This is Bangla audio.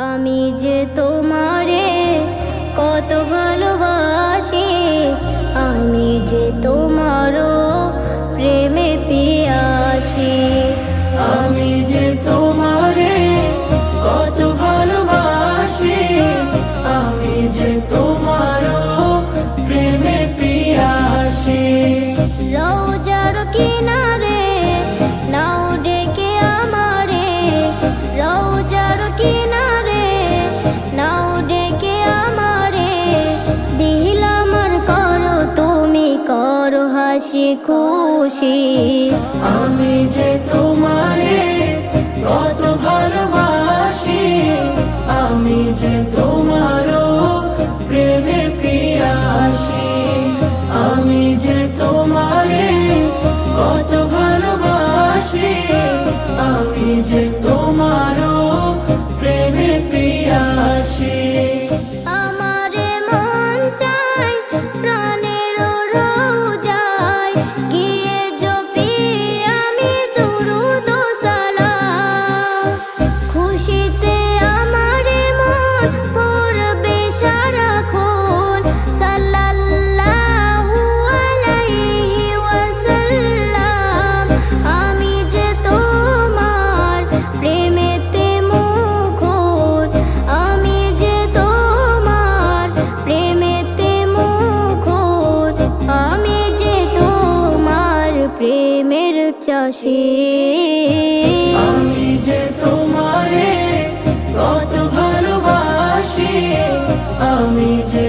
আমি যে তোমারে কত ভালোবাসি, আমি যে তোমারও প্রেমে পিয়াসি। আমি যে তোমারে কত ভালোবাসি, আমি যে তোমারও প্রেমে পিয়াসি। রওজার কিনারে নাও ডেকে আমারে, রওজার কিনারে নাও ডেকে আমারে। দিলাম আর করো তুমি করো হাসি খুশি। আমি যে তোমারে কত ভালোবাসি, আমি যে তোমারও প্রেমে পিয়াসি। আমি যে তোমারে কত ভালোবাসি, আমি যে তোমারও প্রেমে পিয়াসি। আমারে মন চাই প্রাণের রওজায়, গিয়ে জপি আমি দুরূদ ও সালাম। খুশিতে আমারে মন পড়বে সারাক্ষণ, সাল্লাল্লাহু আলাইহি ওয়াসাল্লাম। আমি যে তোমার প্রেমেতে মুখর, আমি যে তোমার প্রেমেতে মুখর, আমি যে তোমার প্রেমের চাষী। আমি যে তোমারে কত ভালোবাসি, আমি যে